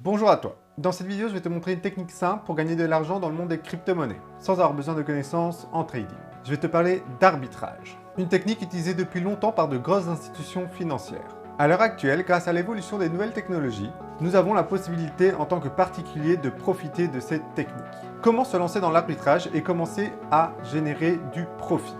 Bonjour à toi. Dans cette vidéo, je vais te montrer une technique simple pour gagner de l'argent dans le monde des crypto-monnaies, sans avoir besoin de connaissances en trading. Je vais te parler d'arbitrage, une technique utilisée depuis longtemps par de grosses institutions financières. À l'heure actuelle, grâce à l'évolution des nouvelles technologies, nous avons la possibilité en tant que particulier de profiter de cette technique. Comment se lancer dans l'arbitrage et commencer à générer du profit?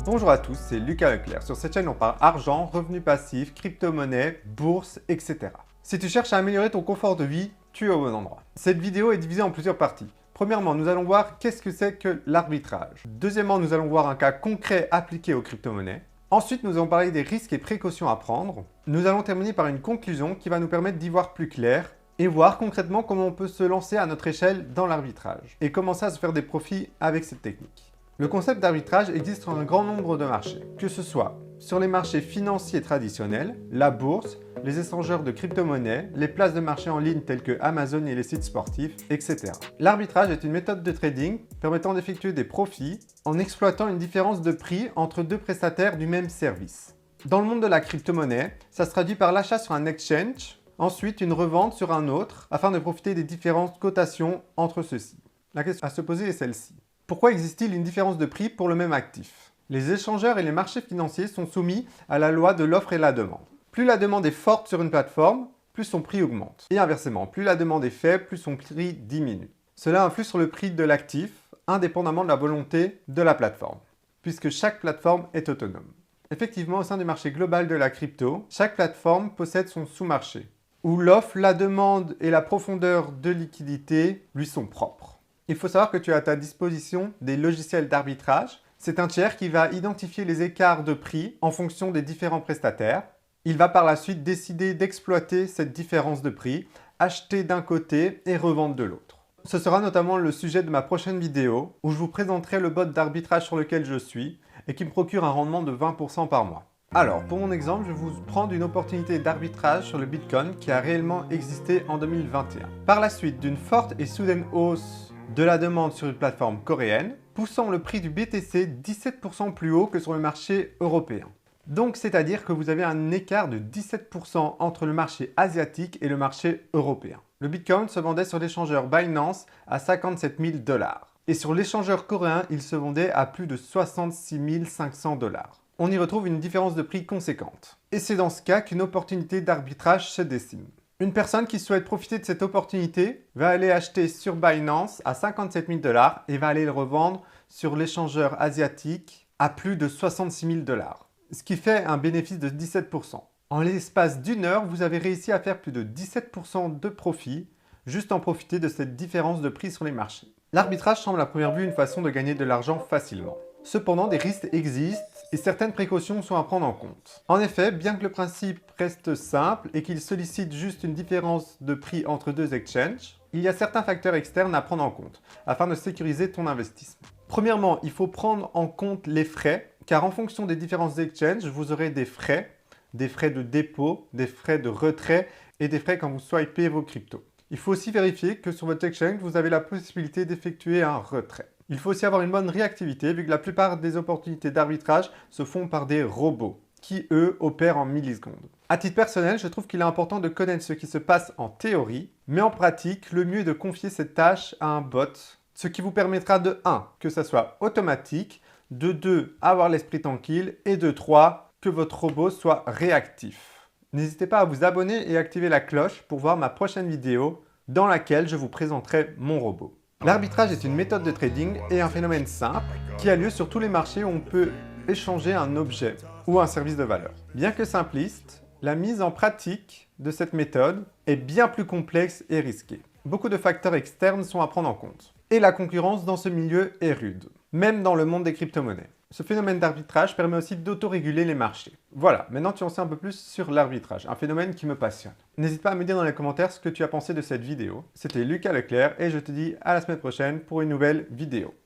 Bonjour à tous, c'est Lucas Leclerc. Sur cette chaîne, on parle argent, revenus passifs, crypto-monnaie, bourse, etc. Si tu cherches à améliorer ton confort de vie, tu es au bon endroit. Cette vidéo est divisée en plusieurs parties. Premièrement, nous allons voir qu'est-ce que c'est que l'arbitrage. Deuxièmement, nous allons voir un cas concret appliqué aux crypto-monnaies. Ensuite, nous allons parler des risques et précautions à prendre. Nous allons terminer par une conclusion qui va nous permettre d'y voir plus clair et voir concrètement comment on peut se lancer à notre échelle dans l'arbitrage et commencer à se faire des profits avec cette technique. Le concept d'arbitrage existe sur un grand nombre de marchés, que ce soit sur les marchés financiers traditionnels, la bourse, les échangeurs de crypto-monnaies, les places de marché en ligne telles que Amazon et les sites sportifs, etc. L'arbitrage est une méthode de trading permettant d'effectuer des profits en exploitant une différence de prix entre deux prestataires du même service. Dans le monde de la crypto-monnaie, ça se traduit par l'achat sur un exchange, ensuite une revente sur un autre, afin de profiter des différentes cotations entre ceux-ci. La question à se poser est celle-ci. Pourquoi existe-t-il une différence de prix pour le même actif? Les échangeurs et les marchés financiers sont soumis à la loi de l'offre et la demande. Plus la demande est forte sur une plateforme, plus son prix augmente. Et inversement, plus la demande est faible, plus son prix diminue. Cela influe sur le prix de l'actif, indépendamment de la volonté de la plateforme, puisque chaque plateforme est autonome. Effectivement, au sein du marché global de la crypto, chaque plateforme possède son sous-marché, où l'offre, la demande et la profondeur de liquidité lui sont propres. Il faut savoir que tu as à ta disposition des logiciels d'arbitrage. C'est un tiers qui va identifier les écarts de prix en fonction des différents prestataires. Il va par la suite décider d'exploiter cette différence de prix, acheter d'un côté et revendre de l'autre. Ce sera notamment le sujet de ma prochaine vidéo où je vous présenterai le bot d'arbitrage sur lequel je suis et qui me procure un rendement de 20% par mois. Alors, pour mon exemple, je vais vous prendre une opportunité d'arbitrage sur le Bitcoin qui a réellement existé en 2021. Par la suite d'une forte et soudaine hausse de la demande sur une plateforme coréenne, poussant le prix du BTC 17% plus haut que sur le marché européen. Donc, c'est-à-dire que vous avez un écart de 17% entre le marché asiatique et le marché européen. Le Bitcoin se vendait sur l'échangeur Binance à 57 000 $. Et sur l'échangeur coréen, il se vendait à plus de 66 500 $. On y retrouve une différence de prix conséquente. Et c'est dans ce cas qu'une opportunité d'arbitrage se dessine. Une personne qui souhaite profiter de cette opportunité va aller acheter sur Binance à 57 000 $ et va aller le revendre sur l'échangeur asiatique à plus de 66 000 $, ce qui fait un bénéfice de 17%. En l'espace d'une heure, vous avez réussi à faire plus de 17% de profit, juste en profiter de cette différence de prix sur les marchés. L'arbitrage semble à première vue une façon de gagner de l'argent facilement. Cependant, des risques existent et certaines précautions sont à prendre en compte. En effet, bien que le principe reste simple et qu'il sollicite juste une différence de prix entre deux exchanges, il y a certains facteurs externes à prendre en compte afin de sécuriser ton investissement. Premièrement, il faut prendre en compte les frais, car en fonction des différents exchanges, vous aurez des frais de dépôt, des frais de retrait et des frais quand vous swipez vos cryptos. Il faut aussi vérifier que sur votre exchange, vous avez la possibilité d'effectuer un retrait. Il faut aussi avoir une bonne réactivité vu que la plupart des opportunités d'arbitrage se font par des robots qui, eux, opèrent en millisecondes. À titre personnel, je trouve qu'il est important de connaître ce qui se passe en théorie, mais en pratique, le mieux est de confier cette tâche à un bot, ce qui vous permettra de 1. Que ça soit automatique, de 2. Avoir l'esprit tranquille et de 3. Que votre robot soit réactif. N'hésitez pas à vous abonner et activer la cloche pour voir ma prochaine vidéo dans laquelle je vous présenterai mon robot. L'arbitrage est une méthode de trading et un phénomène simple qui a lieu sur tous les marchés où on peut échanger un objet ou un service de valeur. Bien que simpliste, la mise en pratique de cette méthode est bien plus complexe et risquée. Beaucoup de facteurs externes sont à prendre en compte. Et la concurrence dans ce milieu est rude, même dans le monde des crypto-monnaies. Ce phénomène d'arbitrage permet aussi d'autoréguler les marchés. Voilà, maintenant tu en sais un peu plus sur l'arbitrage, un phénomène qui me passionne. N'hésite pas à me dire dans les commentaires ce que tu as pensé de cette vidéo. C'était Lucas Leclerc et je te dis à la semaine prochaine pour une nouvelle vidéo.